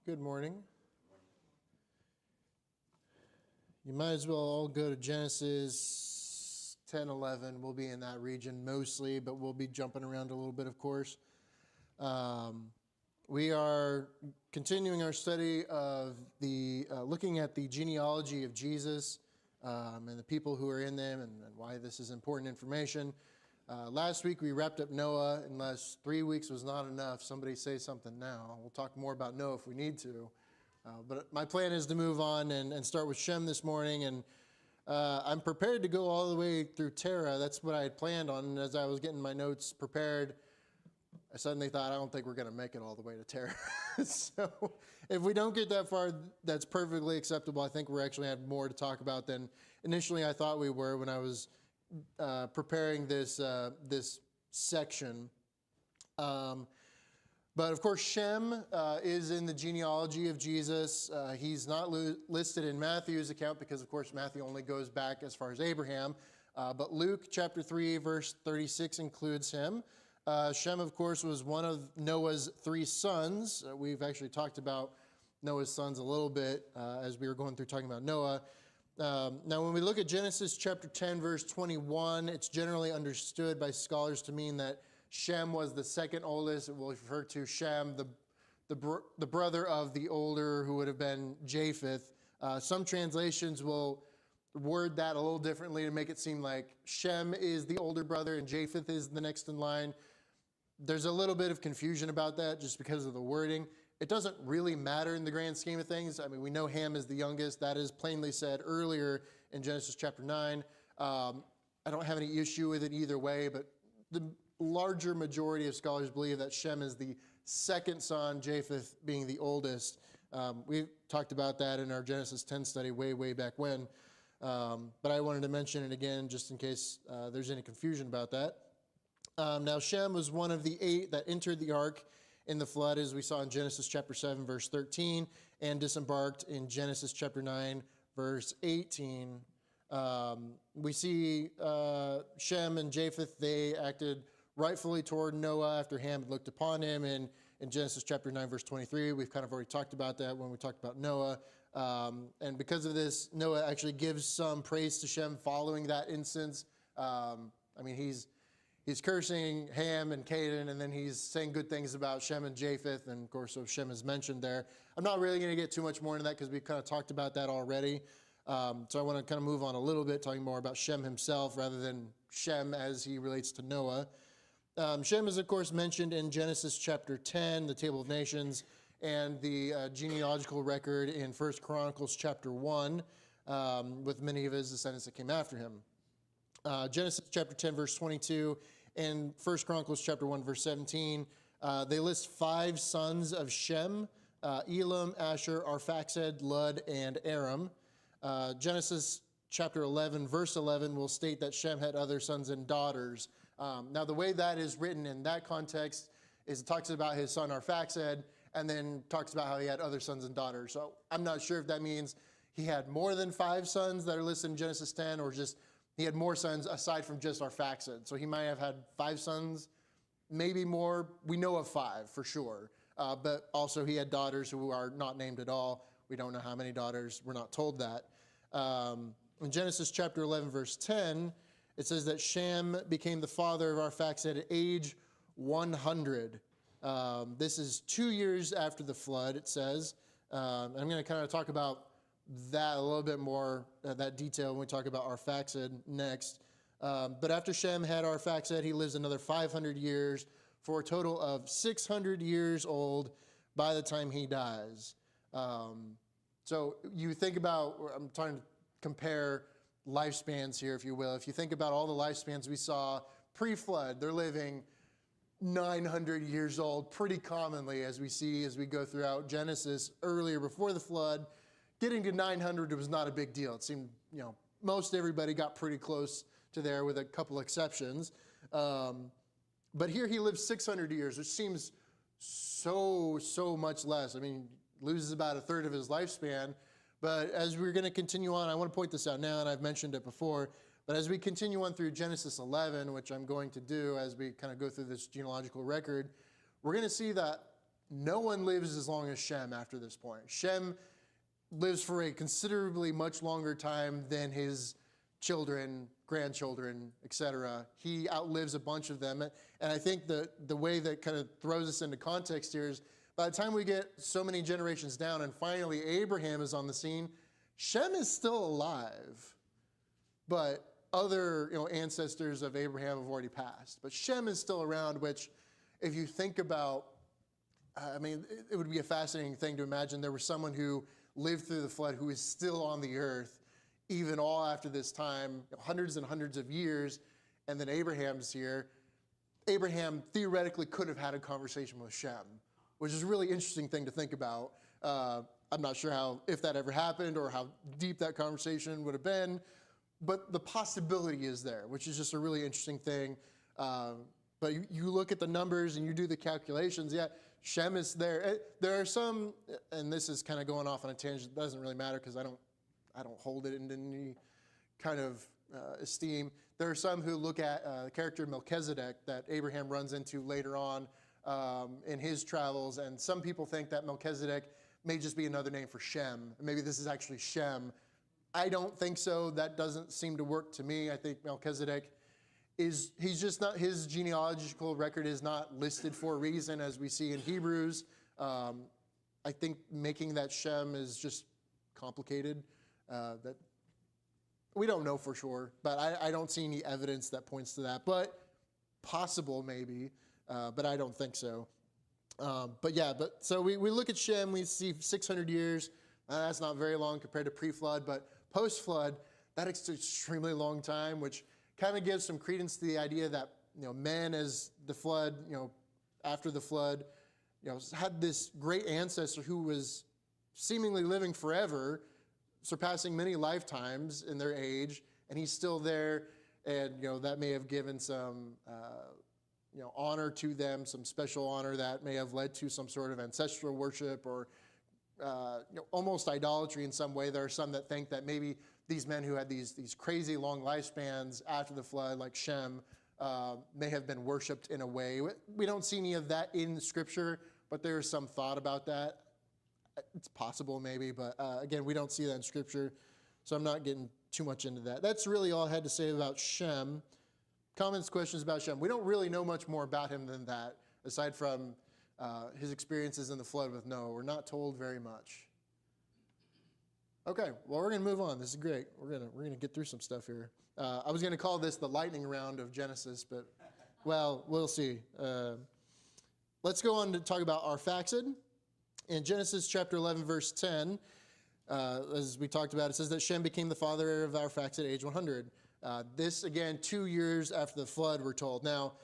Good morning. You might as well all go to Genesis 10, 11. We'll be in that region mostly, but we'll be jumping around a little bit, of course. We are continuing our study of looking at the genealogy of Jesus and the people who are in them and why this is important information. Last week we wrapped up Noah. Unless 3 weeks was not enough, somebody say something now. We'll talk more about Noah if we need to. But my plan is to move on and start with Shem this morning. And I'm prepared to go all the way through Terah. That's what I had planned on. And as I was getting my notes prepared, I suddenly thought, I don't think we're going to make it all the way to Terah. So if we don't get that far, that's perfectly acceptable. I think we're actually have more to talk about than initially I thought we were when I was preparing this section. But of course, Shem is in the genealogy of Jesus. He's not listed in Matthew's account because, of course, Matthew only goes back as far as Abraham. But Luke chapter 3, verse 36 includes him. Shem, of course, was one of Noah's 3 sons. We've actually talked about Noah's sons a little bit as we were going through talking about Noah. Now, when we look at Genesis chapter 10, verse 21, it's generally understood by scholars to mean that Shem was the second oldest. It will refer to Shem, the brother of the older, who would have been Japheth. Some translations will word that a little differently to make it seem like Shem is the older brother and Japheth is the next in line. There's a little bit of confusion about that just because of the wording. It doesn't really matter in the grand scheme of things. I mean, we know Ham is the youngest. That is plainly said earlier in Genesis chapter 9. I don't have any issue with it either way, but the larger majority of scholars believe that Shem is the second son, Japheth being the oldest. We talked about that in our Genesis 10 study way back when. But I wanted to mention it again just in case there's any confusion about that. Now, Shem was one of the 8 that entered the ark in the flood, as we saw in Genesis chapter 7, verse 13, and disembarked in Genesis chapter 9, verse 18. We see Shem and Japheth, they acted rightfully toward Noah after Ham had looked upon him. And in Genesis chapter 9, verse 23, we've kind of already talked about that when we talked about Noah. And because of this, Noah actually gives some praise to Shem following that instance. He's cursing Ham and Canaan, and then he's saying good things about Shem and Japheth, and of course, so Shem is mentioned there. I'm not really going to get too much more into that because we kind of talked about that already. So I want to kind of move on a little bit, talking more about Shem himself rather than Shem as he relates to Noah. Shem is, of course, mentioned in Genesis chapter 10, the Table of Nations, and the genealogical record in 1 Chronicles chapter 1, with many of his descendants that came after him. Genesis chapter 10, verse 22, and 1 Chronicles chapter 1, verse 17, they list 5 sons of Shem, Elam, Asher, Arphaxad, Lud, and Aram. Genesis chapter 11, verse 11 will state that Shem had other sons and daughters. Now, the way that is written in that context is it talks about his son Arphaxad, and then talks about how he had other sons and daughters. So I'm not sure if that means he had more than 5 sons that are listed in Genesis 10, or just he had more sons aside from just Arphaxad. So he might have had 5 sons, maybe more. We know of 5 for sure. But also he had daughters who are not named at all. We don't know how many daughters. We're not told that. In Genesis chapter 11, verse 10, it says that Shem became the father of Arphaxad at age 100. This is 2 years after the flood, it says. I'm going to kind of talk about that a little bit more, that detail, when we talk about Arphaxad next. But after Shem had Arphaxad, he lives another 500 years for a total of 600 years old by the time he dies. So you think about, I'm trying to compare lifespans here, if you will. If you think about all the lifespans we saw pre-flood, they're living 900 years old pretty commonly, as we see as we go throughout Genesis earlier before the flood. Getting to 900 was not a big deal. It seemed, most everybody got pretty close to there with a couple exceptions. But here he lives 600 years, which seems so much less. I mean, loses about a third of his lifespan. But as we're going to continue on, I want to point this out now, and I've mentioned it before, but as we continue on through Genesis 11, which I'm going to do as we kind of go through this genealogical record, we're going to see that no one lives as long as Shem after this point. Shem lives for a considerably much longer time than his children, grandchildren, etc. He outlives a bunch of them. And I think the way that kind of throws us into context here is by the time we get so many generations down and finally Abraham is on the scene, Shem is still alive, but other ancestors of Abraham have already passed. But Shem is still around, which if you think about, I mean, it would be a fascinating thing to imagine there was someone who lived through the flood who is still on the earth, even all after this time, hundreds and hundreds of years, and then Abraham's here. Abraham theoretically could have had a conversation with Shem, which is a really interesting thing to think about. I'm not sure if that ever happened or how deep that conversation would have been, but the possibility is there, which is just a really interesting thing. But you look at the numbers and you do the calculations, yeah, Shem is there. There are some, and this is kind of going off on a tangent, it doesn't really matter because I don't hold it in any kind of esteem. There are some who look at the character Melchizedek that Abraham runs into later on in his travels, and some people think that Melchizedek may just be another name for Shem. Maybe this is actually Shem. I don't think so. That doesn't seem to work to me. I think Melchizedek he's just not, his genealogical record is not listed for a reason, as we see in Hebrews. I think making that Shem is just complicated. That we don't know for sure, but I don't see any evidence that points to that. But possible maybe, but I don't think so. So we look at Shem, we see 600 years. That's not very long compared to pre-flood, but post-flood, that's an extremely long time, which kind of gives some credence to the idea that man as the flood, after the flood, had this great ancestor who was seemingly living forever, surpassing many lifetimes in their age, and he's still there, and that may have given some honor to them, some special honor that may have led to some sort of ancestral worship or almost idolatry in some way. There are some that think that maybe these men who had these crazy long lifespans after the flood, like Shem, may have been worshipped in a way. We don't see any of that in Scripture, but there is some thought about that. It's possible maybe, but again, we don't see that in Scripture, so I'm not getting too much into that. That's really all I had to say about Shem. Comments, questions about Shem? We don't really know much more about him than that, aside from his experiences in the flood with Noah. We're not told very much. Okay, well, we're going to move on. This is great. We're gonna get through some stuff here. I was going to call this the lightning round of Genesis, but, well, we'll see. Let's go on to talk about Arphaxad. In Genesis chapter 11, verse 10, as we talked about, it says that Shem became the father of Arphaxad at age 100. This, again, 2 years after the flood, we're told. Now,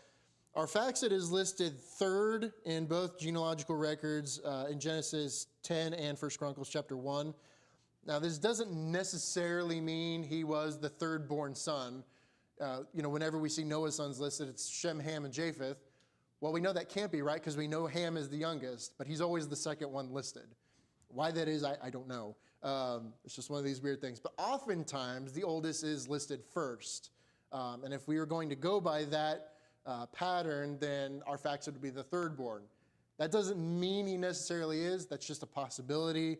Arphaxad is listed third in both genealogical records in Genesis 10 and 1 Chronicles chapter 1. Now, this doesn't necessarily mean he was the third-born son. Whenever we see Noah's sons listed, it's Shem, Ham, and Japheth. Well, we know that can't be right because we know Ham is the youngest, but he's always the second one listed. Why that is, I don't know. It's just one of these weird things. But oftentimes, the oldest is listed first. And if we were going to go by that pattern, then Arphaxad would be the third-born. That doesn't mean he necessarily is. That's just a possibility.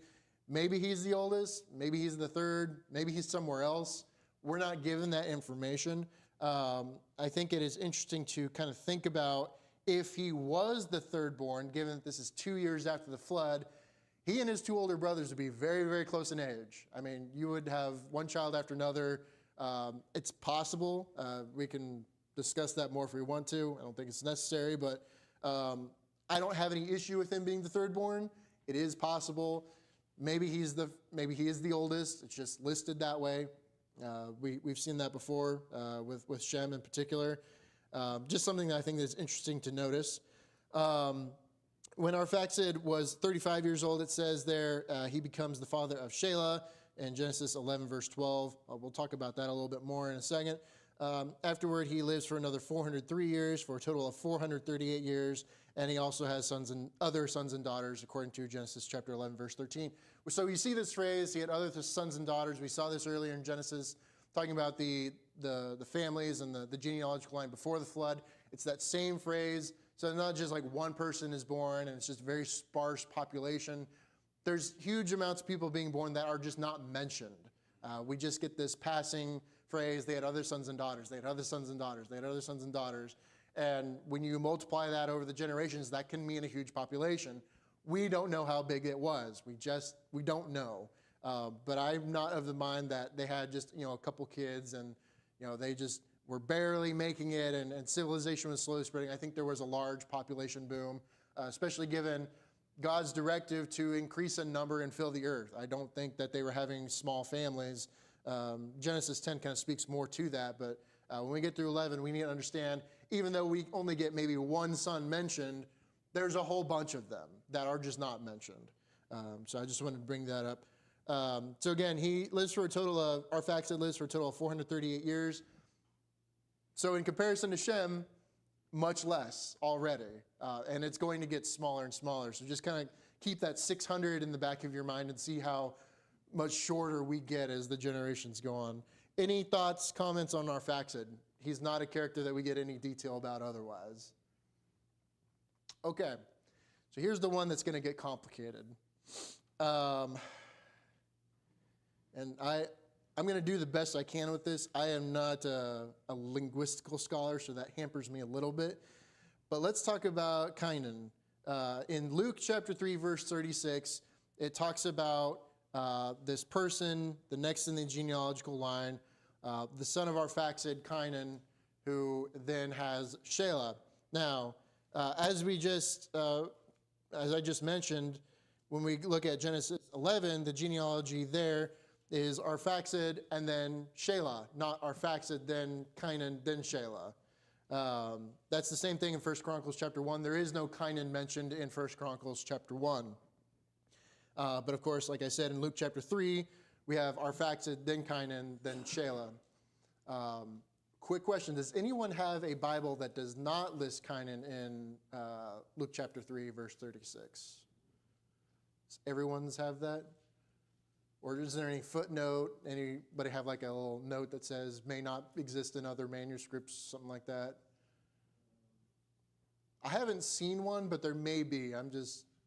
Maybe he's the oldest. Maybe he's the third. Maybe he's somewhere else. We're not given that information. I think it is interesting to kind of think about if he was the third-born, given that this is 2 years after the flood, he and his two older brothers would be very, very close in age. I mean, you would have one child after another. It's possible. We can discuss that more if we want to. I don't think it's necessary, but I don't have any issue with him being the third-born. It is possible. Maybe he is the oldest. It's just listed that way. We've seen that before with Shem in particular. Just something that I think is interesting to notice. When Arphaxad was 35 years old, it says there, he becomes the father of Shelah in Genesis 11, verse 12. We'll talk about that a little bit more in a second. Afterward, he lives for another 403 years, for a total of 438 years, and he also has other sons and daughters, according to Genesis chapter 11, verse 13. So you see this phrase, he had other sons and daughters. We saw this earlier in Genesis, talking about the families and the genealogical line before the flood. It's that same phrase. So not just like one person is born and it's just a very sparse population. There's huge amounts of people being born that are just not mentioned. We just get this passing phrase, they had other sons and daughters, they had other sons and daughters, they had other sons and daughters. And when you multiply that over the generations, that can mean a huge population. We don't know how big it was. We don't know. But I'm not of the mind that they had just, a couple kids and, they just were barely making it and civilization was slowly spreading. I think there was a large population boom, especially given God's directive to increase in number and fill the earth. I don't think that they were having small families. Genesis 10 kind of speaks more to that, but when we get through 11, we need to understand, even though we only get maybe one son mentioned, there's a whole bunch of them that are just not mentioned. So I just wanted to bring that up. So again, he lives for a total of, Arphaxad lives for a total of 438 years. So in comparison to Shem, much less already. And it's going to get smaller and smaller. So just kind of keep that 600 in the back of your mind and see how much shorter we get as the generations go on. Any thoughts, comments on Arphaxad? He's not a character that we get any detail about otherwise. Okay, so here's the one that's going to get complicated. And I'm going to do the best I can with this. I am not a linguistical scholar, so that hampers me a little bit. But let's talk about Cainan. In Luke chapter 3, verse 36, it talks about this person, the next in the genealogical line, the son of Arphaxad, Cainan, who then has Shelah. Now, as I just mentioned, when we look at Genesis 11, the genealogy there is Arphaxad and then Shelah, not Arphaxad, then Cainan, then Shelah. That's the same thing in 1 Chronicles chapter 1. There is no Cainan mentioned in 1 Chronicles chapter 1. But of course, like I said, in Luke chapter 3, we have Arphaxad, then Cainan, then Shelah. Quick question, does anyone have a Bible that does not list Cainan in Luke chapter 3, verse 36? Does everyone's have that? Or is there any footnote? Anybody have like a little note that says may not exist in other manuscripts, something like that? I haven't seen one, but there may be.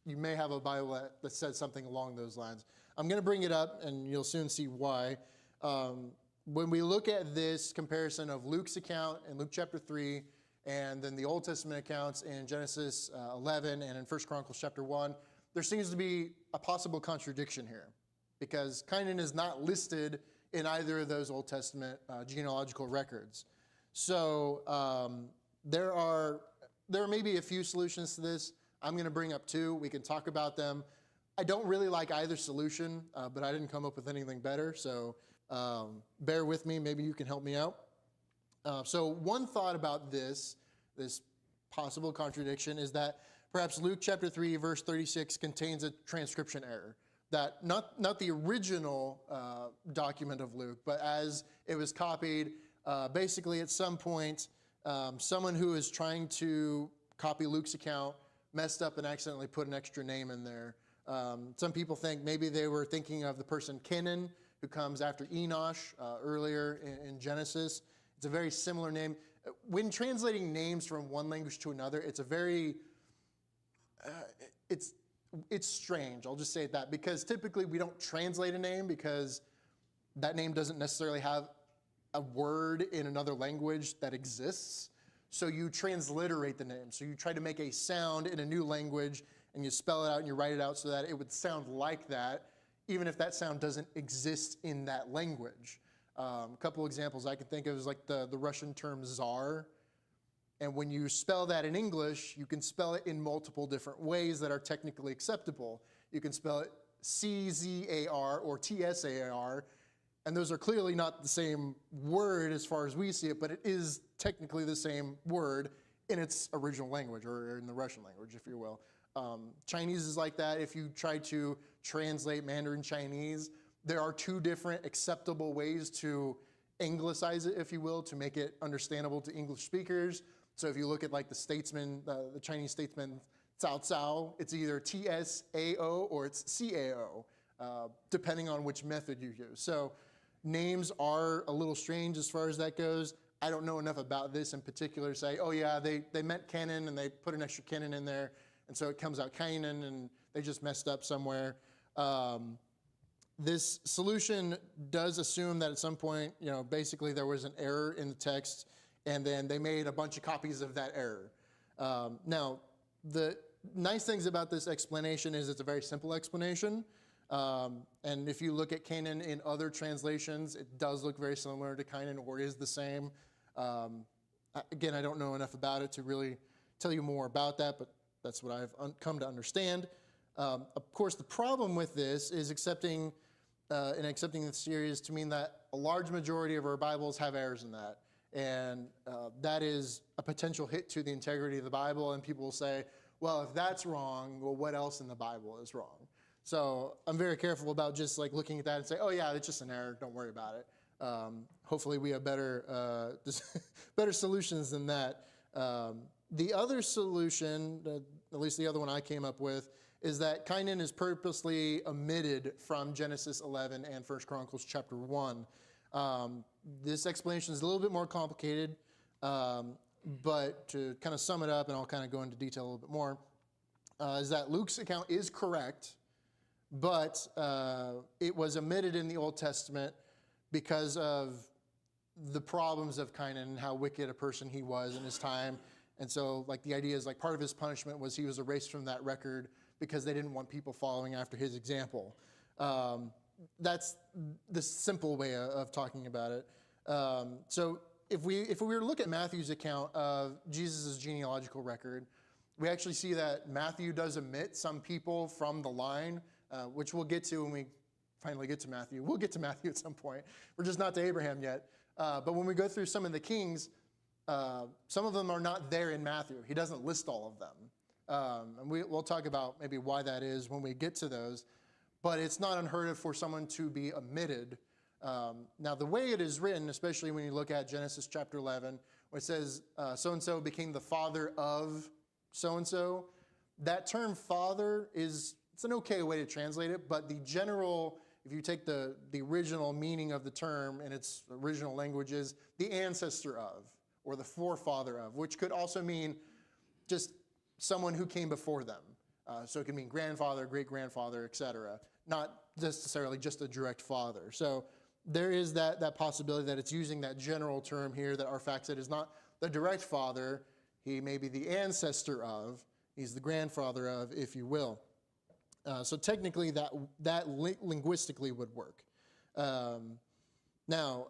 You may have a Bible that says something along those lines. I'm going to bring it up, and you'll soon see why. When we look at this comparison of Luke's account in Luke chapter 3, and then the Old Testament accounts in Genesis 11 and in 1 Chronicles chapter 1, there seems to be a possible contradiction here, because Cainan is not listed in either of those Old Testament genealogical records. So there may be a few solutions to this. I'm going to bring up two. We can talk about them. I don't really like either solution, but I didn't come up with anything better, so bear with me. Maybe you can help me out. So one thought about this possible contradiction is that perhaps Luke chapter 3, verse 36 contains a transcription error. That not the original document of Luke, but as it was copied, basically at some point, someone who is trying to copy Luke's account messed up and accidentally put an extra name in there. Some people think maybe they were thinking of the person Kenan, who comes after Enosh earlier in Genesis. It's a very similar name. When translating names from one language to another, it's a very, it's strange, I'll just say that, because typically we don't translate a name because that name doesn't necessarily have a word in another language that exists. So you transliterate the name. So you try to make a sound in a new language and you spell it out and you write it out so that it would sound like that, even if that sound doesn't exist in that language. A couple examples I can think of is like the Russian term czar. And when you spell that in English, you can spell it in multiple different ways that are technically acceptable. You can spell it C-Z-A-R or T-S-A-R, and those are clearly not the same word as far as we see it, but it is technically the same word in its original language, or in the Russian language, if you will. Chinese is like that. If you try to translate Mandarin Chinese, there are two different acceptable ways to Anglicize it, if you will, to make it understandable to English speakers. So if you look at like the statesman, the Chinese statesman Cao Cao, it's either T-S-A-O or it's C-A-O, depending on which method you use. So names are a little strange as far as that goes. I don't know enough about this in particular to say, oh yeah, they meant Canaan and they put an extra Canaan in there, and so it comes out Canaan and they just messed up somewhere. This solution does assume that at some point, basically there was an error in the text, and then they made a bunch of copies of that error. Now, the nice things about this explanation is it's a very simple explanation. And if you look at Canaan in other translations, it does look very similar to Canaan or is the same. Again, I don't know enough about it to really tell you more about that, but that's what I've come to understand. Of course, the problem with this is accepting the series to mean that a large majority of our Bibles have errors in that. And that is a potential hit to the integrity of the Bible. And people will say, well, if that's wrong, well, what else in the Bible is wrong? So I'm very careful about just like looking at that and say, oh yeah, it's just an error, don't worry about it. Hopefully we have better solutions than that. The other solution, at least the other one I came up with, is that Canaan is purposely omitted from Genesis 11 and 1 Chronicles chapter 1. This explanation is a little bit more complicated, but to kind of sum it up, and I'll kind of go into detail a little bit more, is that Luke's account is correct, but it was omitted in the Old Testament because of the problems of Canaan and how wicked a person he was in his time. And so like the idea is like part of his punishment was he was erased from that record because they didn't want people following after his example. That's the simple way of talking about it. So if we were to look at Matthew's account of Jesus' genealogical record, we actually see that Matthew does omit some people from the line, which we'll get to when we finally get to Matthew. We'll get to Matthew at some point. We're just not to Abraham yet. But when we go through some of the kings, some of them are not there in Matthew. He doesn't list all of them. And we'll talk about maybe why that is when we get to those. But it's not unheard of for someone to be omitted. Now, the way it is written, especially when you look at Genesis chapter 11, where it says, so-and-so became the father of so-and-so, that term father it's an okay way to translate it, but the general, if you take the original meaning of the term in its original language, is the ancestor of, or the forefather of, which could also mean just someone who came before them. So it can mean grandfather, great-grandfather, etc., not necessarily just a direct father. So there is that possibility that it's using that general term here that Arphaxad is not the direct father. He may be the ancestor of. He's the grandfather of, if you will. So technically that linguistically would work. Now,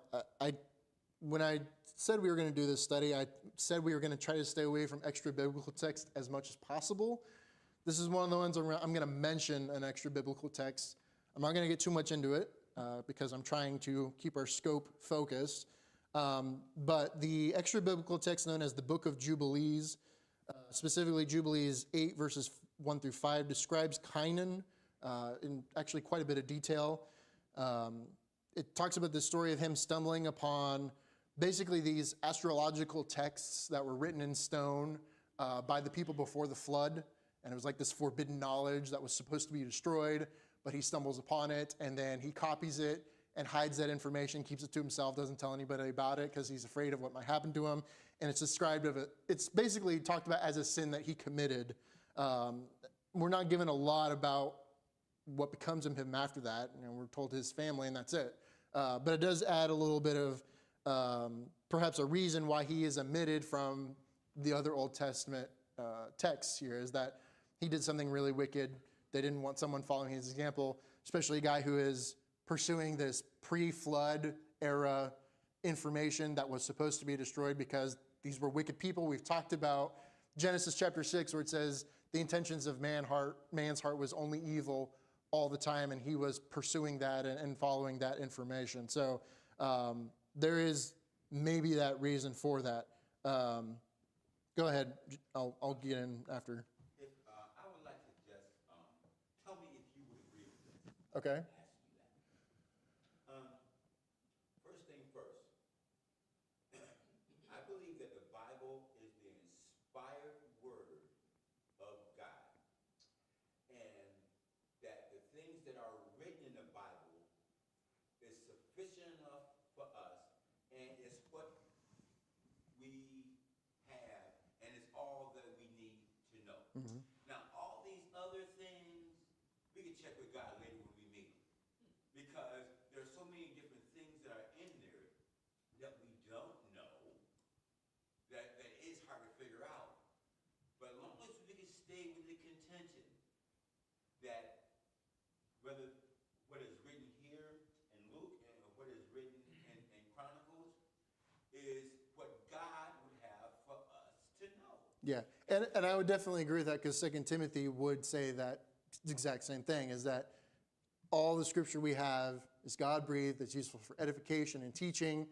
when I said we were going to do this study, I said we were going to try to stay away from extra biblical text as much as possible. This is one of the ones I'm going to mention an extra biblical text. I'm not going to get too much into it because I'm trying to keep our scope focused. But the extra biblical text known as the Book of Jubilees, specifically Jubilees 8 verses 1 through 5, describes Canaan in actually quite a bit of detail. It talks about the story of him stumbling upon basically these astrological texts that were written in stone by the people before the flood. And it was like this forbidden knowledge that was supposed to be destroyed, but he stumbles upon it, and then he copies it and hides that information, keeps it to himself, doesn't tell anybody about it because he's afraid of what might happen to him. And it's described it's basically talked about as a sin that he committed. We're not given a lot about what becomes of him after that. We're told his family, and that's it. But it does add a little bit of perhaps a reason why he is omitted from the other Old Testament texts here, is that he did something really wicked. They didn't want someone following his example, especially a guy who is pursuing this pre-flood era information that was supposed to be destroyed because these were wicked people. We've talked about Genesis chapter 6, where it says the intentions of man's heart was only evil all the time, and he was pursuing that and following that information. So there is maybe that reason for that. Go ahead. I'll get in after. I would like to just tell me if you would agree with this. Okay. Ask you that. First thing first, I believe that the Bible is the inspired word of God, and that the things that are written in the Bible is sufficient enough for us, and it's what can check with God later when we meet. Because there are so many different things that are in there that we don't know, that is hard to figure out. But as long as we can stay with the contention that whether what is written here in Luke and what is written in Chronicles is what God would have for us to know. Yeah, and I would definitely agree with that, because 2 Timothy would say that exact same thing, is that all the scripture we have is God-breathed, it's useful for edification and teaching,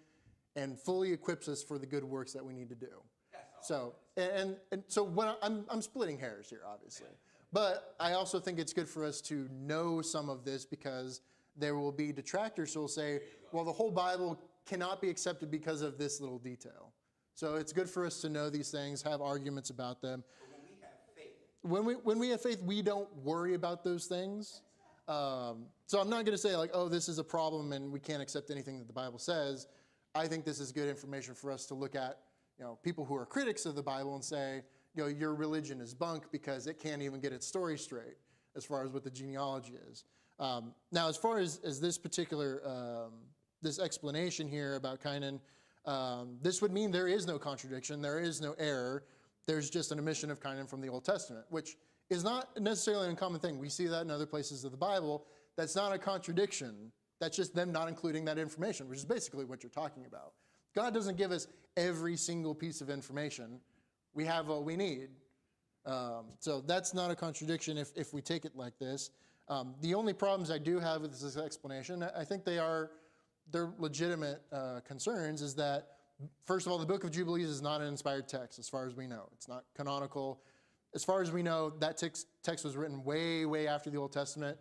and fully equips us for the good works that we need to do. That's all. So, and so when I'm splitting hairs here, obviously. But I also think it's good for us to know some of this, because there will be detractors who will say, well, the whole Bible cannot be accepted because of this little detail. So it's good for us to know these things, have arguments about them. But when we have faith, When we have faith, we don't worry about those things. So I'm not going to say like, oh, this is a problem and we can't accept anything that the Bible says. I think this is good information for us to look at, people who are critics of the Bible and say, your religion is bunk because it can't even get its story straight as far as what the genealogy is. Now, as far as this particular, this explanation here about Cainan, this would mean there is no contradiction, there is no error. There's just an omission of Cainan from the Old Testament, which is not necessarily an uncommon thing. We see that in other places of the Bible. That's not a contradiction. That's just them not including that information, which is basically what you're talking about. God doesn't give us every single piece of information. We have what we need. So that's not a contradiction if we take it like this. The only problems I do have with this explanation, I think they're legitimate concerns, is that, first of all, the Book of Jubilees is not an inspired text, as far as we know. It's not canonical. As far as we know, that text was written way, way after the Old Testament.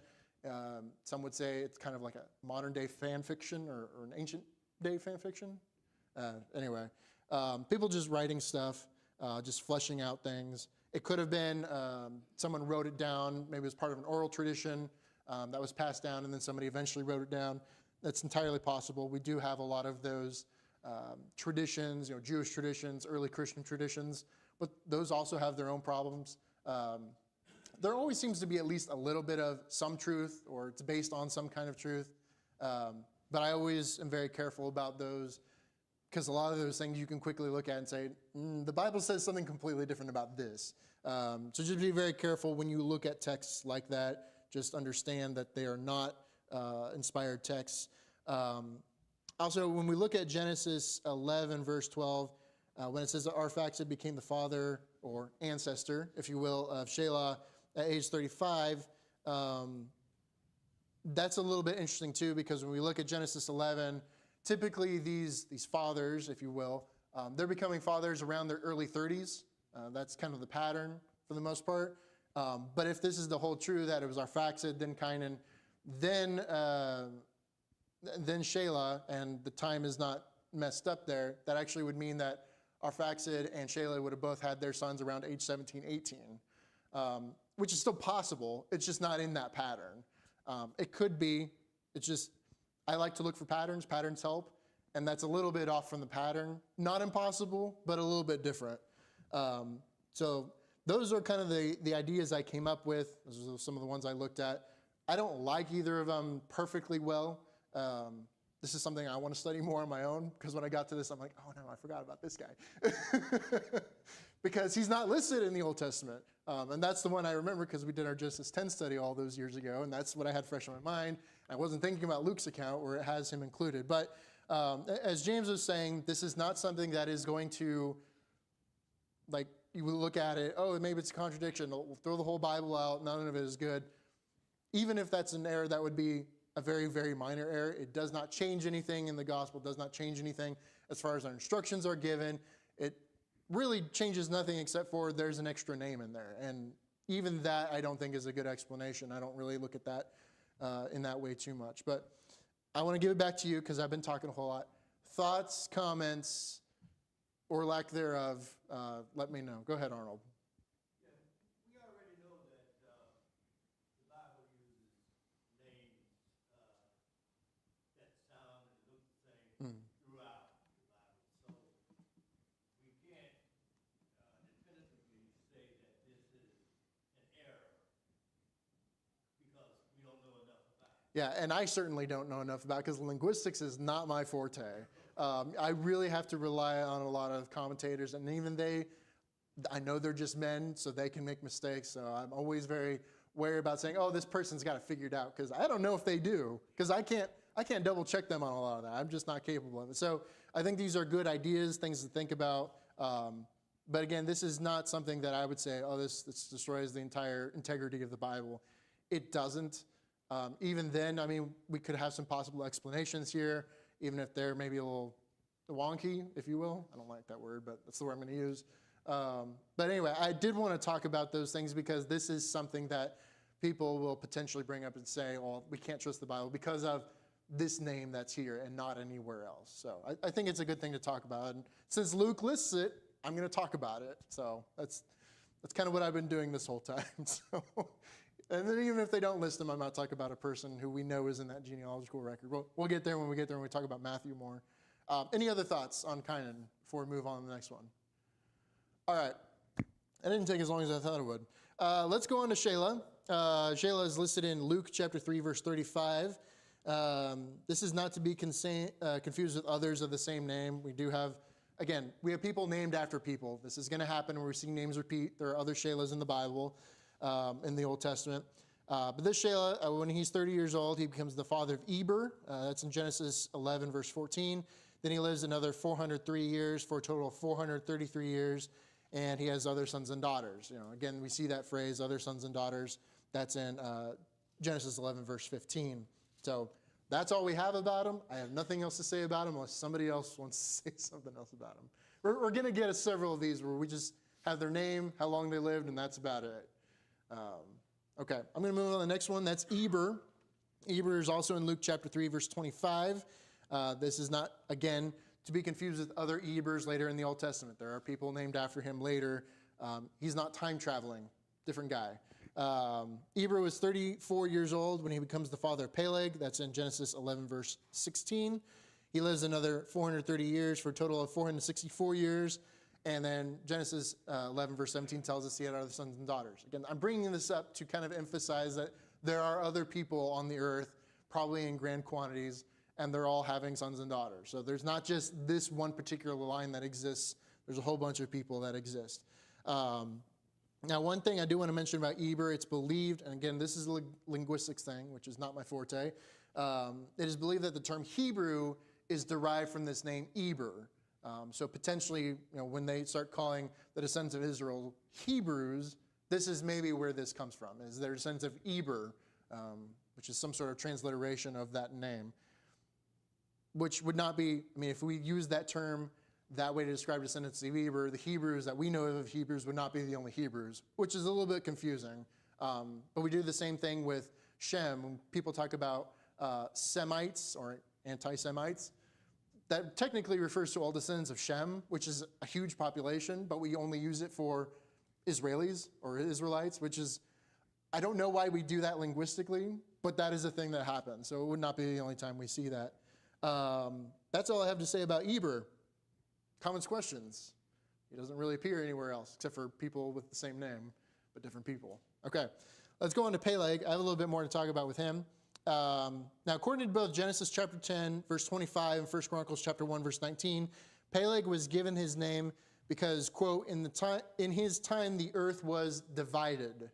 Some would say it's kind of like a modern-day fan fiction or an ancient-day fan fiction. Anyway, people just writing stuff, just fleshing out things. It could have been someone wrote it down, maybe it was part of an oral tradition that was passed down, and then somebody eventually wrote it down. That's entirely possible. We do have a lot of those traditions, Jewish traditions, early Christian traditions, but those also have their own problems. There always seems to be at least a little bit of some truth, or it's based on some kind of truth. But I always am very careful about those, because a lot of those things you can quickly look at and say, the Bible says something completely different about this. So just be very careful when you look at texts like that. Just understand that they are not inspired texts. Also, when we look at Genesis 11, verse 12, when it says that Arphaxad became the father or ancestor, if you will, of Shelah at age 35, that's a little bit interesting too, because when we look at Genesis 11, typically these fathers, if you will, they're becoming fathers around their early 30s. That's kind of the pattern for the most part. But if this is the whole true, that it was Arphaxad, then Cainan, then Shelah, and the time is not messed up there, that actually would mean that Arphaxad and Shelah would have both had their sons around age 17, 18, which is still possible. It's just not in that pattern. It could be. It's just, I like to look for patterns. Patterns help, and that's a little bit off from the pattern. Not impossible, but a little bit different. So those are kind of the ideas I came up with. Those are some of the ones I looked at. I don't like either of them perfectly well. This is something I want to study more on my own, because when I got to this, I'm like, oh no, I forgot about this guy. Because he's not listed in the Old Testament. And that's the one I remember, because we did our Genesis 10 study all those years ago, and that's what I had fresh in my mind. I wasn't thinking about Luke's account where it has him included. But as James was saying, this is not something that is going to, like, you would look at it, oh, maybe it's a contradiction. We'll throw the whole Bible out. None of it is good. Even if that's an error, that would be a very, very minor error. It does not change anything in the gospel, does not change anything as far as our instructions are given. It really changes nothing except for there's an extra name in there. And even that I don't think is a good explanation. I don't really look at that in that way too much. But I want to give it back to you, because I've been talking a whole lot. Thoughts, comments, or lack thereof, let me know. Go ahead, Arnold. We already know that the Bible uses names that sound and look the same throughout the Bible. So we can't definitively say that this is an error, because we Yeah, and I certainly don't know enough about it because linguistics is not my forte. I really have to rely on a lot of commentators, and even I know they're just men, so they can make mistakes. So I'm always very wary about saying, "Oh, this person's got it figured out," because I don't know if they do, because I can't double check them on a lot of that. I'm just not capable of it. So I think these are good ideas, things to think about. But again, this is not something that I would say, "Oh, this destroys the entire integrity of the Bible." It doesn't. Even then, I mean, we could have some possible explanations here, even if they're maybe a little wonky, if you will. I don't like that word, but that's the word I'm going to use. But anyway, I did want to talk about those things because this is something that people will potentially bring up and say, "Oh, we can't trust the Bible because of this name that's here and not anywhere else." So I think it's a good thing to talk about. And since Luke lists it, I'm going to talk about it. So that's kind of what I've been doing this whole time. So. And then even if they don't list them, I'm not talking about a person who we know is in that genealogical record. We'll get there when we get there when we talk about Matthew more. Any other thoughts on Cainan before we move on to the next one? All right. That didn't take as long as I thought it would. Let's go on to Shelah. Shelah is listed in Luke chapter 3, verse 35. This is not to be confused with others of the same name. We have people named after people. This is going to happen where we see names repeat. There are other Shelahs in the Bible. In the Old Testament. But this Shelah, when he's 30 years old, he becomes the father of Eber. That's in Genesis 11, verse 14. Then he lives another 403 years for a total of 433 years. And he has other sons and daughters. Again, we see that phrase, other sons and daughters. That's in Genesis 11, verse 15. So that's all we have about him. I have nothing else to say about him unless somebody else wants to say something else about him. We're going to get several of these where we just have their name, how long they lived, and that's about it. Okay, I'm going to move on to the next one. That's Eber. Eber is also in Luke chapter 3, verse 25. This is not, again, to be confused with other Ebers later in the Old Testament. There are people named after him later. He's not time traveling, different guy. Eber was 34 years old when he becomes the father of Peleg. That's in Genesis 11, verse 16. He lives another 430 years for a total of 464 years. And then Genesis 11, verse 17 tells us he had other sons and daughters. Again, I'm bringing this up to kind of emphasize that there are other people on the earth, probably in grand quantities, and they're all having sons and daughters. So there's not just this one particular line that exists. There's a whole bunch of people that exist. Now, one thing I do want to mention about Eber, it's believed, and again, this is a linguistics thing, which is not my forte. It is believed that the term Hebrew is derived from this name Eber. So potentially, when they start calling the descendants of Israel Hebrews, this is maybe where this comes from, is their descendants of Eber, which is some sort of transliteration of that name, which would not be, if we use that term that way to describe descendants of Eber, the Hebrews that we know of Hebrews would not be the only Hebrews, which is a little bit confusing. But we do the same thing with Shem. When people talk about Semites or anti-Semites, that technically refers to all descendants of Shem, which is a huge population, but we only use it for Israelis or Israelites, which is, I don't know why we do that linguistically, but that is a thing that happens. So it would not be the only time we see that. That's all I have to say about Eber. Comments, questions? He doesn't really appear anywhere else except for people with the same name, but different people. Okay, let's go on to Peleg. I have a little bit more to talk about with him. Now, according to both Genesis chapter 10, verse 25, and 1 Chronicles chapter 1, verse 19, Peleg was given his name because, quote, in his time the earth was divided.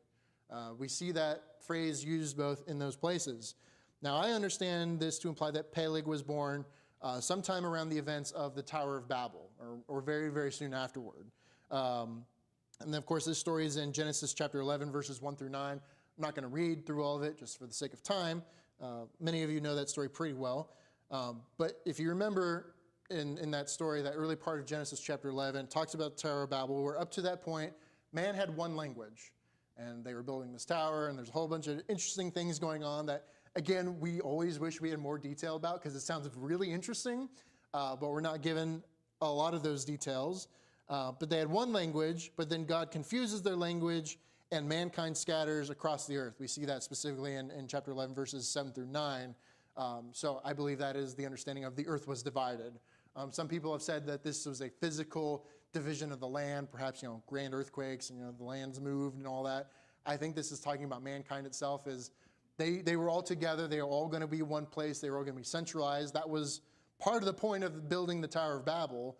We see that phrase used both in those places. Now, I understand this to imply that Peleg was born sometime around the events of the Tower of Babel, or very, very soon afterward. And then, of course, this story is in Genesis chapter 11, verses 1 through 9. I'm not going to read through all of it just for the sake of time. Many of you know that story pretty well. But if you remember in that story, that early part of Genesis chapter 11 talks about the Tower of Babel, where up to that point, man had one language. And they were building this tower, and there's a whole bunch of interesting things going on that, again, we always wish we had more detail about because it sounds really interesting, but we're not given a lot of those details. But they had one language, but then God confuses their language, and mankind scatters across the earth. We see that specifically in chapter 11, verses 7 through 9. So I believe that is the understanding of the earth was divided. Some people have said that this was a physical division of the land, perhaps, grand earthquakes, and, the land's moved and all that. I think this is talking about mankind itself as They were all together. They were all going to be one place. They were all going to be centralized. That was part of the point of building the Tower of Babel,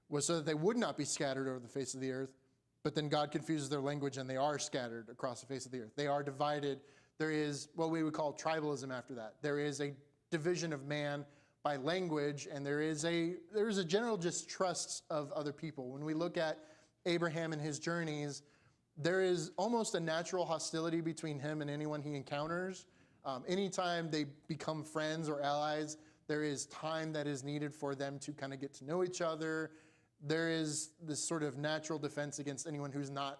was so that they would not be scattered over the face of the earth. But then God confuses their language, and they are scattered across the face of the earth. They are divided. There is what we would call tribalism after that. There is a division of man by language, and there is a general distrust of other people. When we look at Abraham and his journeys, there is almost a natural hostility between him and anyone he encounters. Anytime they become friends or allies, there is time that is needed for them to kind of get to know each other. There is this sort of natural defense against anyone who's not,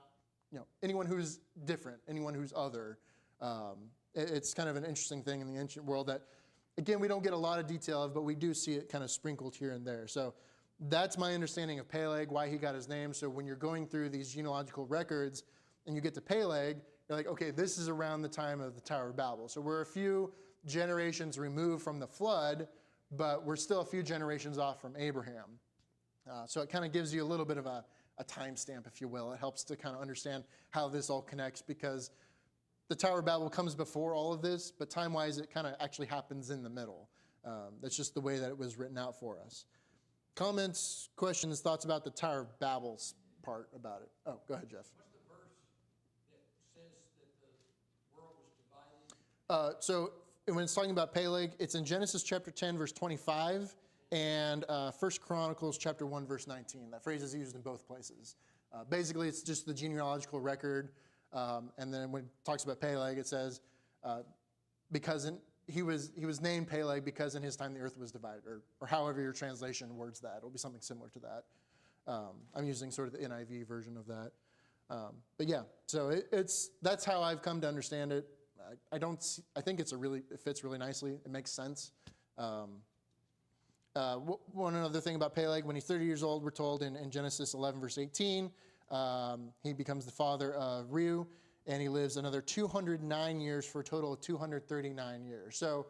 anyone who's different, anyone who's other. It's kind of an interesting thing in the ancient world that, again, we don't get a lot of detail of, but we do see it kind of sprinkled here and there. So that's my understanding of Peleg, why he got his name. So when you're going through these genealogical records and you get to Peleg, you're like, okay, this is around the time of the Tower of Babel. So we're a few generations removed from the flood, but we're still a few generations off from Abraham. So it kind of gives you a little bit of a timestamp, if you will. It helps to kind of understand how this all connects, because the Tower of Babel comes before all of this, but time-wise, it kind of actually happens in the middle. That's just the way that it was written out for us. Comments, questions, thoughts about the Tower of Babel's part about it? Oh, go ahead, Jeff. What's the verse that says that the world was divided? So when it's talking about Peleg, it's in Genesis chapter 10, verse 25, and 1 Chronicles chapter 1, verse 19. That phrase is used in both places. Basically, it's just the genealogical record. And then when it talks about Peleg, it says, he was named Peleg because in his time the earth was divided, or however your translation words that. It'll be something similar to that. I'm using sort of the NIV version of that. But yeah, so that's how I've come to understand it. I think it fits really nicely. It makes sense. One other thing about Peleg, when he's 30 years old, we're told in Genesis 11, verse 18, he becomes the father of Reu, and he lives another 209 years for a total of 239 years. So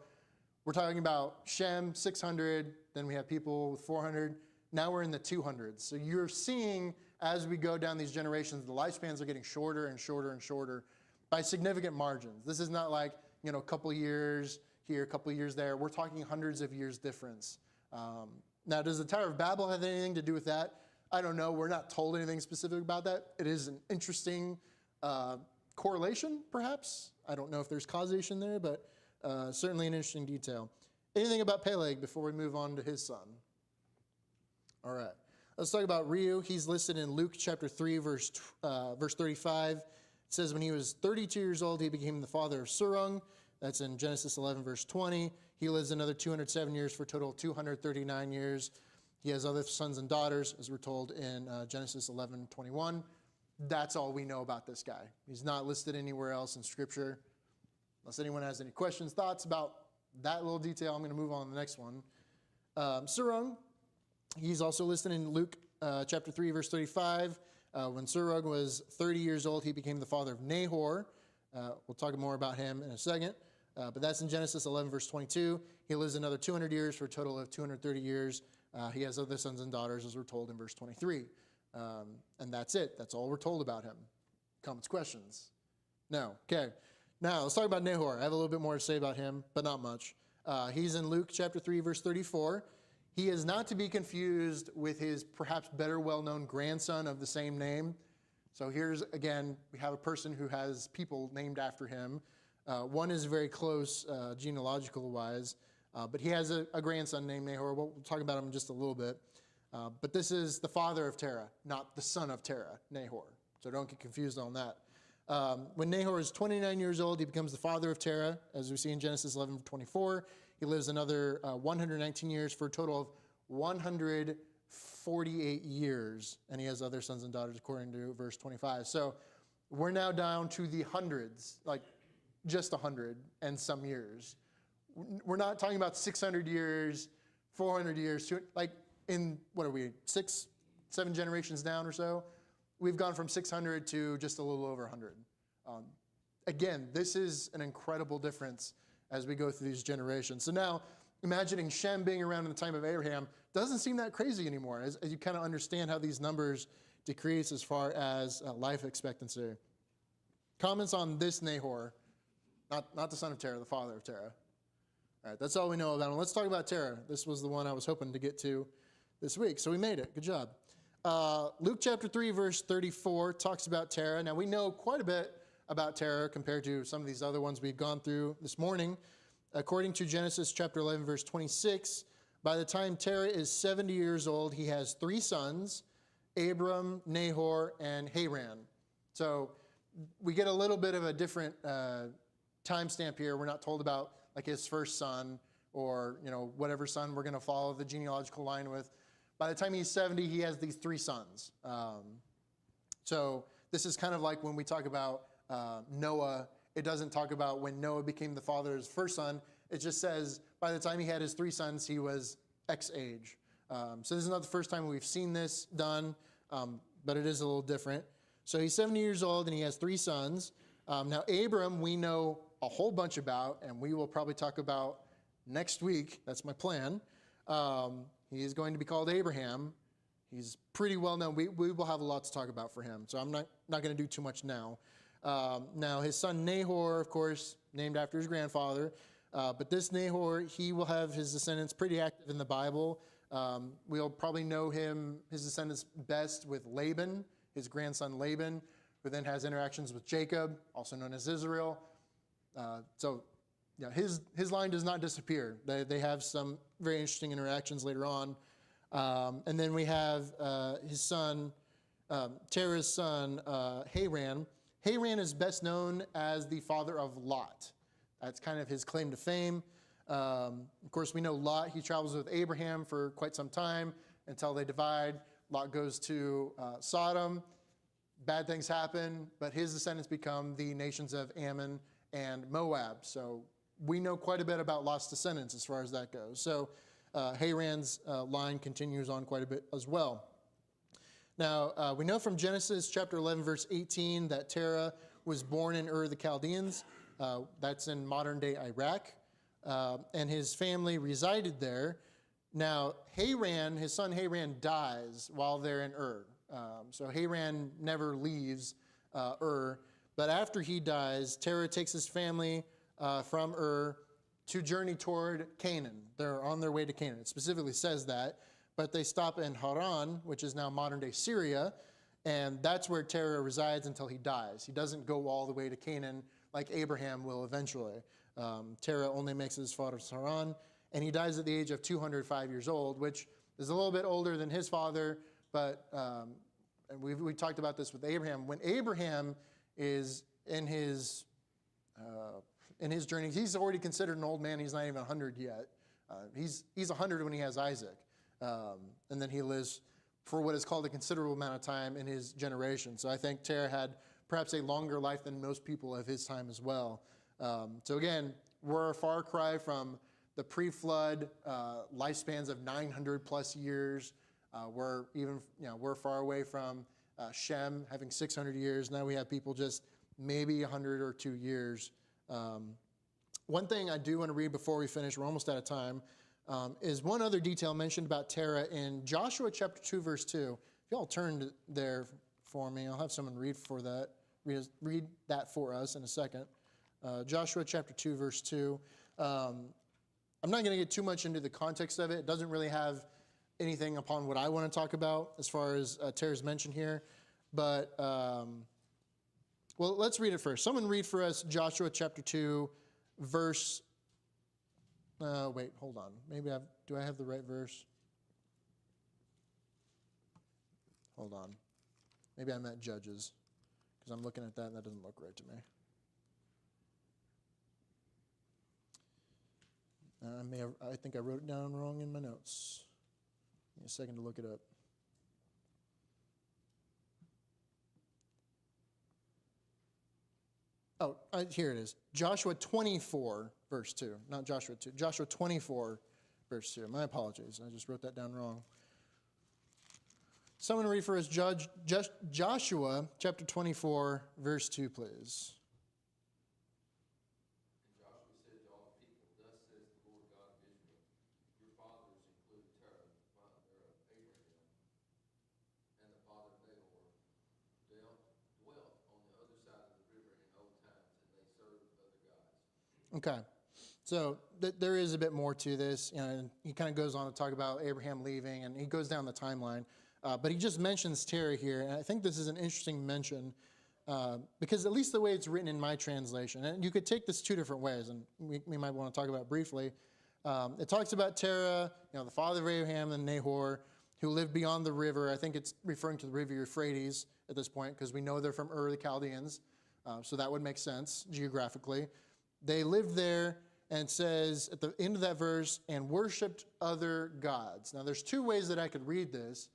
we're talking about Shem, 600, then we have people with 400. Now we're in the 200s. So you're seeing, as we go down these generations, the lifespans are getting shorter and shorter and shorter by significant margins. This is not like, a couple years here, a couple years there. We're talking hundreds of years difference. Now, does the Tower of Babel have anything to do with that? I don't know. We're not told anything specific about that. It is an interesting correlation, perhaps. I don't know if there's causation there, but certainly an interesting detail. Anything about Peleg before we move on to his son? All right. Let's talk about Reu. He's listed in Luke chapter 3, verse 35. It says, when he was 32 years old, he became the father of Serung. That's in Genesis 11, verse 20. He lives another 207 years for a total of 239 years. He has other sons and daughters, as we're told in Genesis 11, 21. That's all we know about this guy. He's not listed anywhere else in Scripture. Unless anyone has any questions, thoughts about that little detail, I'm going to move on to the next one. Serung, he's also listed in Luke chapter 3, verse 35. When Serug was 30 years old, he became the father of Nahor. We'll talk more about him in a second. But that's in Genesis 11, verse 22. He lives another 200 years for a total of 230 years. He has other sons and daughters, as we're told in verse 23. And that's it. That's all we're told about him. Comments, questions? No. Okay. Now, let's talk about Nahor. I have a little bit more to say about him, but not much. He's in Luke chapter 3, verse 34. He is not to be confused with his perhaps better well-known grandson of the same name. So here's, again, we have a person who has people named after him. One is very close genealogical-wise, but he has a grandson named Nahor. We'll talk about him in just a little bit. But this is the father of Terah, not the son of Terah, Nahor. So don't get confused on that. When Nahor is 29 years old, he becomes the father of Terah, as we see in Genesis 11:24. He lives another 119 years for a total of 148 years, and he has other sons and daughters according to verse 25. So we're now down to the hundreds, like just 100 and some years. We're not talking about 600 years, 400 years, like in, what are we, 6, 7 generations down or so? We've gone from 600 to just a little over 100. Again, this is an incredible difference as we go through these generations. So now, imagining Shem being around in the time of Abraham doesn't seem that crazy anymore, as you kind of understand how these numbers decrease as far as life expectancy. Comments on this Nahor Not the son of Terah, the father of Terah. All right, that's all we know about him. Let's talk about Terah. This was the one I was hoping to get to this week, so we made it. Good job. Luke chapter 3, verse 34 talks about Terah. Now, we know quite a bit about Terah compared to some of these other ones we've gone through this morning. According to Genesis chapter 11, verse 26, by the time Terah is 70 years old, he has 3 sons, Abram, Nahor, and Haran. So we get a little bit of a different timestamp here. We're not told about like his first son or whatever son we're going to follow the genealogical line with. By the time he's 70, he has these 3 sons. So this is kind of like when we talk about Noah. It doesn't talk about when Noah became the father of his first son. It just says by the time he had his 3 sons, he was X age. So this is not the first time we've seen this done, but it is a little different. So he's 70 years old, and he has 3 sons. Now, Abram, we know a whole bunch about, and we will probably talk about next week. That's my plan. He is going to be called Abraham. He's pretty well known. We will have a lot to talk about for him, so I'm not going to do too much now. Now, his son Nahor, of course, named after his grandfather. But this Nahor, he will have his descendants pretty active in the Bible. We'll probably know his descendants best with Laban, his grandson Laban, who then has interactions with Jacob, also known as Israel. So his line does not disappear. They have some very interesting interactions later on. And then we have his son, Terah's son, Haran. Haran is best known as the father of Lot. That's kind of his claim to fame. Of course, we know Lot, he travels with Abraham for quite some time until they divide. Lot goes to Sodom. Bad things happen, but his descendants become the nations of Ammon and Moab. So we know quite a bit about Lot's descendants as far as that goes. So Haran's line continues on quite a bit as well. Now, we know from Genesis chapter 11, verse 18, that Terah was born in Ur of the Chaldeans. That's in modern-day Iraq. And his family resided there. Now, Haran, his son Haran, dies while they're in Ur. So Haran never leaves Ur. But after he dies, Terah takes his family from Ur to journey toward Canaan. They're on their way to Canaan. It specifically says that. But they stop in Haran, which is now modern-day Syria, and that's where Terah resides until he dies. He doesn't go all the way to Canaan like Abraham will eventually. Terah only makes it as far as Haran, and he dies at the age of 205 years old, which is a little bit older than his father, but and we talked about this with Abraham. When Abraham is in his journey, he's already considered an old man. He's not even 100 yet. He's 100 when he has Isaac. And then he lives for what is called a considerable amount of time in his generation. So I think Terah had perhaps a longer life than most people of his time as well. So again, we're a far cry from the pre-flood lifespans of 900 plus years. We're far away from Shem having 600 years. Now we have people just maybe 100 or 2 years. One thing I do want to read before we finish, we're almost out of time, is one other detail mentioned about Terah in Joshua chapter 2, verse 2. If y'all turn there for me, I'll have someone read that for us in a second. Joshua chapter 2, verse 2. I'm not going to get too much into the context of it. It doesn't really have anything upon what I want to talk about as far as Terah's mentioned here. But, well, let's read it first. Someone read for us Joshua chapter 2, verse... wait, hold on. Do I have the right verse? Hold on. Maybe I meant Judges, because I'm looking at that and that doesn't look right to me. I think I wrote it down wrong in my notes. Give me a second to look it up. Oh, here it is. Joshua 24, verse 2. Not Joshua 2. Joshua 24, verse 2. My apologies. I just wrote that down wrong. Someone read for us Joshua chapter 24, verse 2, please. And Joshua said to all the people, "Thus says the Lord God of Israel, your fathers include Terah, the father of Abraham, and the father of Nahor, dwelt on the other side of the river in old times, and they served other gods. Okay. So there is a bit more to this. And he kind of goes on to talk about Abraham leaving, and he goes down the timeline. But he just mentions Terah here, and I think this is an interesting mention because at least the way it's written in my translation, and you could take this two different ways, and we might want to talk about it briefly. It talks about Terah, the father of Abraham and Nahor, who lived beyond the river. I think it's referring to the river Euphrates at this point because we know they're from Ur, the Chaldeans. So that would make sense geographically. They lived there, and it says at the end of that verse, and worshipped other gods. Now, there's two ways that I could read this.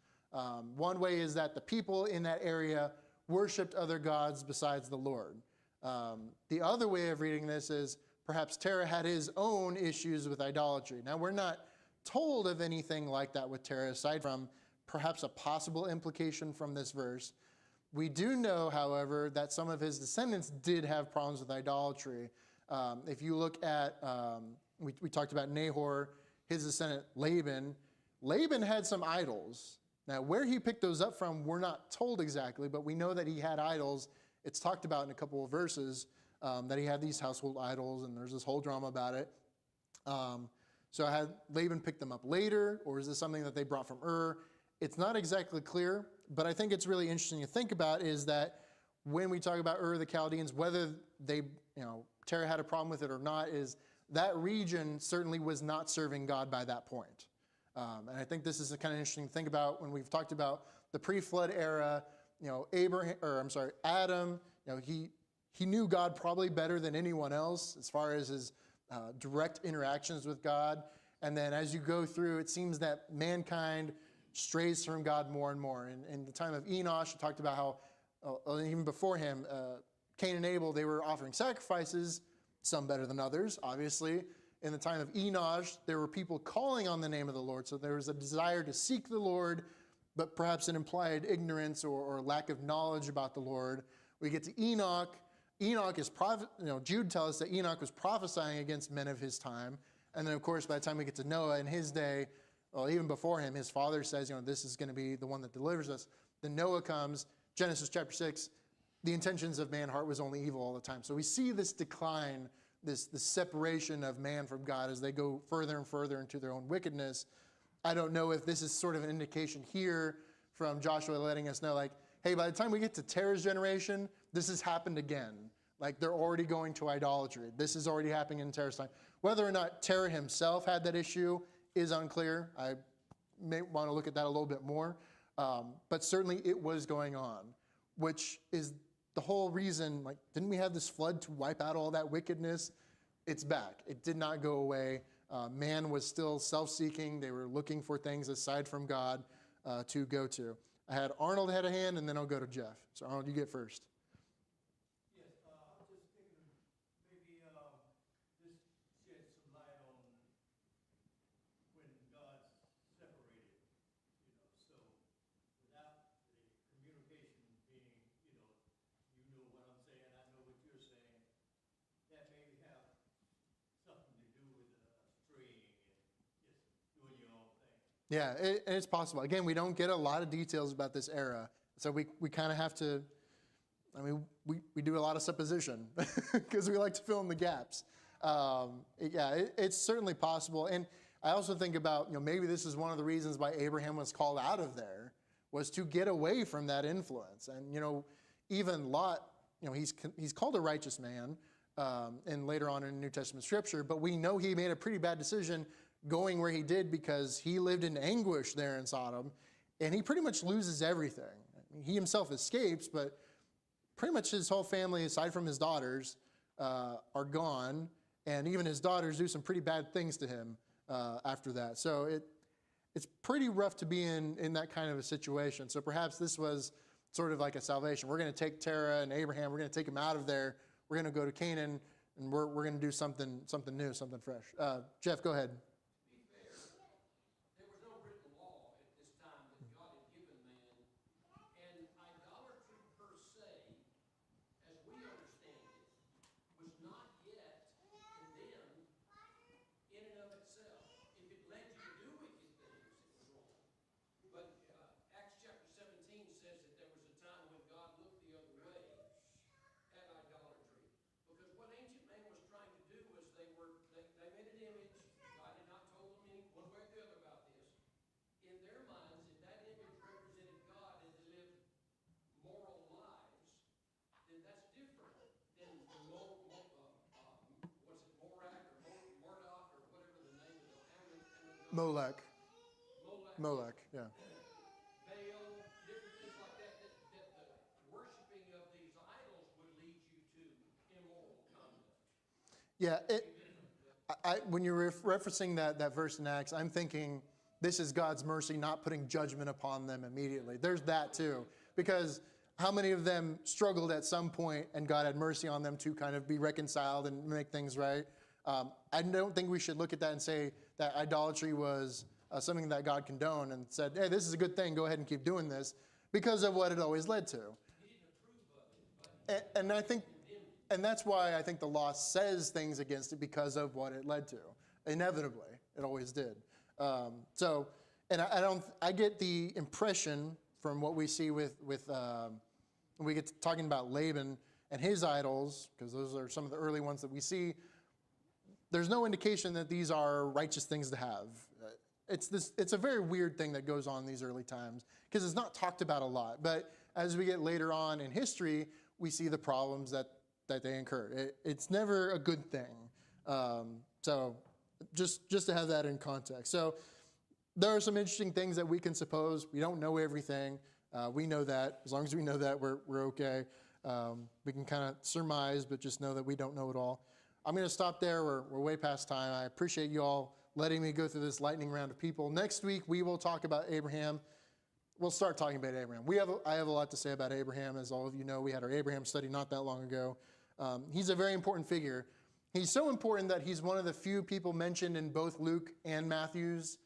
One way is that the people in that area worshipped other gods besides the Lord. The other way of reading this is perhaps Terah had his own issues with idolatry. Now, we're not told of anything like that with Terah, aside from perhaps a possible implication from this verse. We do know, however, that some of his descendants did have problems with idolatry. If you look at, we talked about Nahor, his descendant Laban. Laban had some idols. Now, where he picked those up from, we're not told exactly, but we know that he had idols. It's talked about in a couple of verses that he had these household idols, and there's this whole drama about it. So had Laban picked them up later, or is this something that they brought from Ur? It's not exactly clear, but I think it's really interesting to think about is that when we talk about Ur, the Chaldeans, whether they, Terah had a problem with it or not, is that region certainly was not serving God by that point. And I think this is kind of interesting to think about when we've talked about the pre-flood era. Adam. He knew God probably better than anyone else as far as his direct interactions with God. And then as you go through, it seems that mankind strays from God more and more. In the time of Enosh, we talked about how even before him, Cain and Abel, they were offering sacrifices, some better than others, obviously. In the time of Enosh, there were people calling on the name of the Lord. So there was a desire to seek the Lord, but perhaps an implied ignorance or lack of knowledge about the Lord. We get to Enoch. Enoch is, Jude tells us that Enoch was prophesying against men of his time. And then, of course, by the time we get to Noah in his day, well, even before him, his father says, this is going to be the one that delivers us. Then Noah comes, Genesis chapter 6, the intentions of man's heart was only evil all the time. So we see this decline, this separation of man from God as they go further and further into their own wickedness. I don't know if this is sort of an indication here from Joshua letting us know, hey, by the time we get to Terah's generation, this has happened again. They're already going to idolatry. This is already happening in Terah's time. Whether or not Terah himself had that issue is unclear. I may want to look at that a little bit more. But certainly it was going on, which is the whole reason, didn't we have this flood to wipe out all that wickedness? It's back. It did not go away. Man was still self-seeking. They were looking for things aside from God to go to. I had Arnold had a hand, and then I'll go to Jeff. So Arnold, you get first. Yes, I was just thinking maybe this sheds some light on when God separated, so without the communication being, you know what I'm saying, I know what you're saying, that may have something to do with straying and just doing your own thing. Yeah, it's possible. Again, we don't get a lot of details about this era, so we kind of have to, we do a lot of supposition because we like to fill in the gaps. It's certainly possible. And I also think about, maybe this is one of the reasons why Abraham was called out of there, was to get away from that influence. And, even Lot, he's called a righteous man, and later on in New Testament scripture, but we know he made a pretty bad decision going where he did because he lived in anguish there in Sodom, and he pretty much loses everything. He himself escapes, but pretty much his whole family, aside from his daughters, are gone, and even his daughters do some pretty bad things to him after that. So it's pretty rough to be in that kind of a situation. So perhaps this was sort of like a salvation. We're going to take Terah and Abraham, we're going to take them out of there, we're going to go to Canaan, and we're going to do something new, something fresh. Jeff, go ahead. To be fair, there was no written law at this time that God had given man, and idolatry per se, as we understand it, was not yet condemned in and of itself. If it led you to do wicked things, it was wrong. But Acts chapter 17 says that there was a time when God looked the other way at idolatry. Because what ancient man was trying to do was Molech. Molech, Molech, yeah. Baal, different things like that, that the worshiping of these idols would lead you to immoral conduct. Yeah, when you're referencing that verse in Acts, I'm thinking this is God's mercy not putting judgment upon them immediately. There's that too. Because how many of them struggled at some point and God had mercy on them to kind of be reconciled and make things right? I don't think we should look at that and say that idolatry was something that God condoned and said, hey, this is a good thing, go ahead and keep doing this, because of what it always led to. And I think, and that's why I think the law says things against it, because of what it led to. Inevitably, it always did. I get the impression from what we see when we get to talking about Laban and his idols, because those are some of the early ones that we see. There's no indication that these are righteous things to have. It's a very weird thing that goes on in these early times, because it's not talked about a lot. But as we get later on in history, we see the problems that they incurred. It's never a good thing. So just to have that in context. So there are some interesting things that we can suppose. We don't know everything. We know that. As long as we know that, we're okay. We can kind of surmise, but just know that we don't know it all. I'm going to stop there. We're way past time. I appreciate you all letting me go through this lightning round of people. Next week, we will talk about Abraham. We'll start talking about Abraham. I have a lot to say about Abraham. As all of you know, we had our Abraham study not that long ago. He's a very important figure. He's so important that he's one of the few people mentioned in both Luke and Matthew's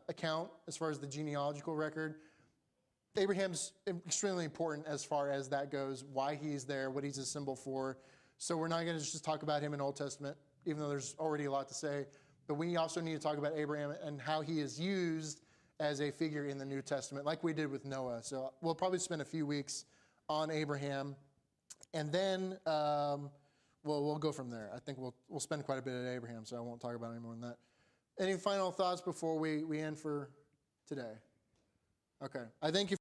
account as far as the genealogical record. Abraham's extremely important as far as that goes, why he's there, what he's a symbol for. So we're not going to just talk about him in Old Testament, even though there's already a lot to say. But we also need to talk about Abraham and how he is used as a figure in the New Testament, like we did with Noah. So we'll probably spend a few weeks on Abraham. And then we'll go from there. I think we'll spend quite a bit at Abraham, so I won't talk about any more than that. Any final thoughts before we end for today? Okay. I thank you